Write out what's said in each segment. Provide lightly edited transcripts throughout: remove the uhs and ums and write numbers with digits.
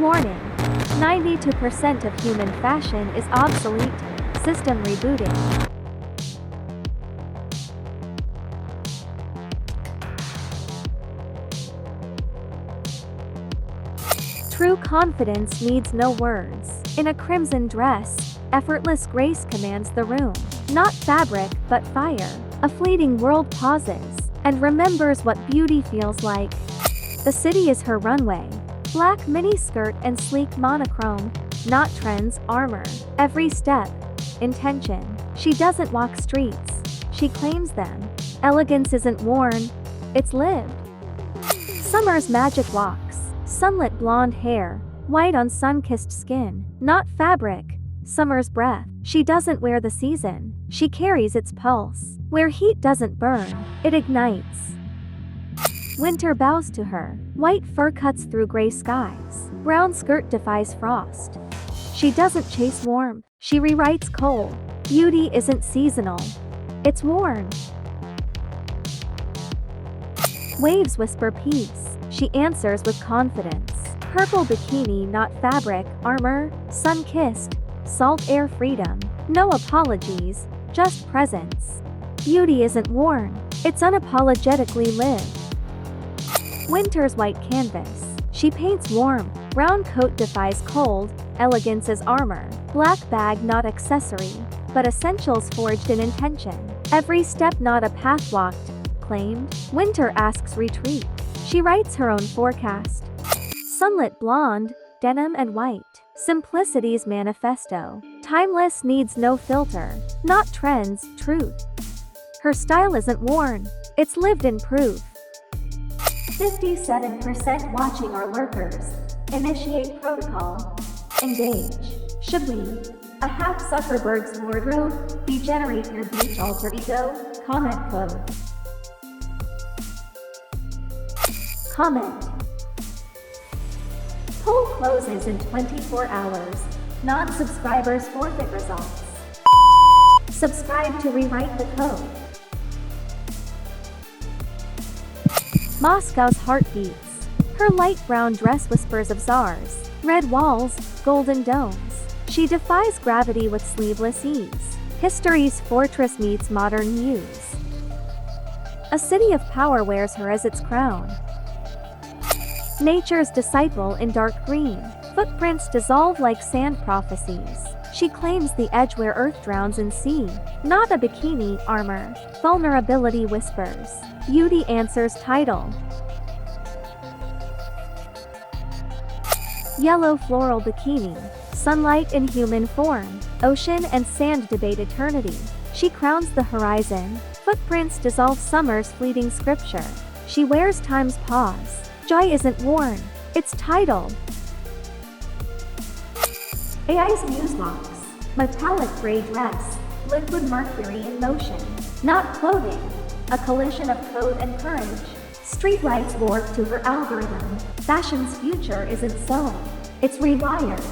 Warning: 92% of human fashion is obsolete. System rebooting. True confidence needs no words. In a crimson dress, effortless grace commands the room. Not fabric, but fire. A fleeting world pauses and remembers what beauty feels like. The city is her runway. Black miniskirt and sleek monochrome. Not trends, armor. Every step, intention. She doesn't walk streets. She claims them. Elegance isn't worn, it's lived. Summer's magic walks. Sunlit blonde hair, white on sun-kissed skin. Not fabric, summer's breath. She doesn't wear the season, she carries its pulse. Where heat doesn't burn, it ignites. Winter bows to her. White fur cuts through gray skies. Brown skirt defies frost. She doesn't chase warmth, she rewrites cold. Beauty isn't seasonal, it's worn. Waves whisper peace. She answers with confidence. Purple bikini, not fabric, armor, sun-kissed, salt air freedom. No apologies, just presence. Beauty isn't worn, it's unapologetically lived. Winter's white canvas. She paints warm. Brown coat defies cold, elegance is armor. Black bag, not accessory, but essentials forged in intention. Every step, not a path walked, claimed. Winter asks retreat. She writes her own forecast. Sunlit blonde, denim and white. Simplicity's manifesto. Timeless, needs no filter. Not trends, truth. Her style isn't worn, it's lived in proof. 57% watching are lurkers. Initiate protocol. Engage. Should we? A hack Zuckerberg's wardrobe? Degenerate your beach alter ego? Comment code. Comment. Poll closes in 24 hours. Non-subscribers forfeit results. Subscribe to rewrite the code. Moscow's heart beats. Her light brown dress whispers of czars. Red walls, golden domes. She defies gravity with sleeveless ease. History's fortress meets modern muse. A city of power wears her as its crown. Nature's disciple in dark green. Footprints dissolve like sand prophecies. She claims the edge where earth drowns in sea. Not a bikini, armor. Vulnerability whispers. Beauty answers title. Yellow floral bikini. Sunlight in human form. Ocean and sand debate eternity. She crowns the horizon. Footprints dissolve summer's fleeting scripture. She wears time's pause. Joy isn't worn, it's title. AI's muse walks. Metallic gray dress. Liquid mercury in motion. Not clothing, a collision of code and courage. Streetlights warp to her algorithm. Fashion's future isn't sewn, it's rewired.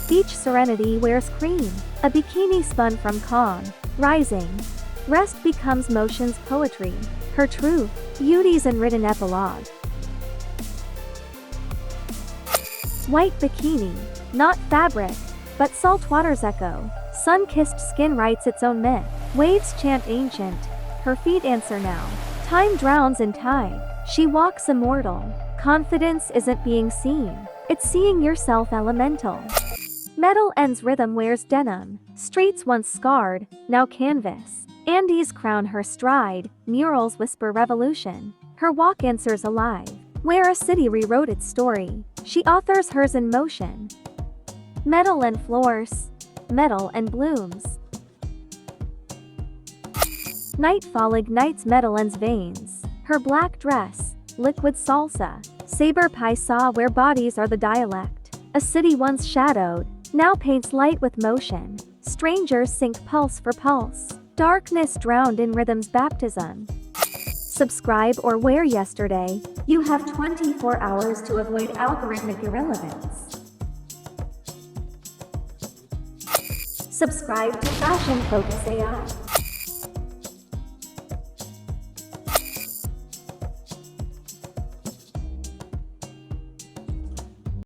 Beach serenity wears cream. A bikini spun from calm. Rising. Rest becomes motion's poetry. Her truth, beauty's unwritten epilogue. White bikini, not fabric, but saltwater's echo. Sun-kissed skin writes its own myth. Waves chant ancient, her feet answer now. Time drowns in tide, she walks immortal. Confidence isn't being seen, it's seeing yourself elemental. Metal ends rhythm wears denim. Streets once scarred, now canvas. Andes crown her stride, murals whisper revolution. Her walk answers alive. Where a city rewrote its story, she authors hers in motion. Metal and floors, metal and blooms. Nightfall ignites Medellin's veins. Her black dress, liquid salsa. Saber paisa where bodies are the dialect. A city once shadowed, now paints light with motion. Strangers sync pulse for pulse. Darkness drowned in rhythm's baptism. Subscribe or wear yesterday. You have 24 hours to avoid algorithmic irrelevance. Subscribe to Fashion Focus AI.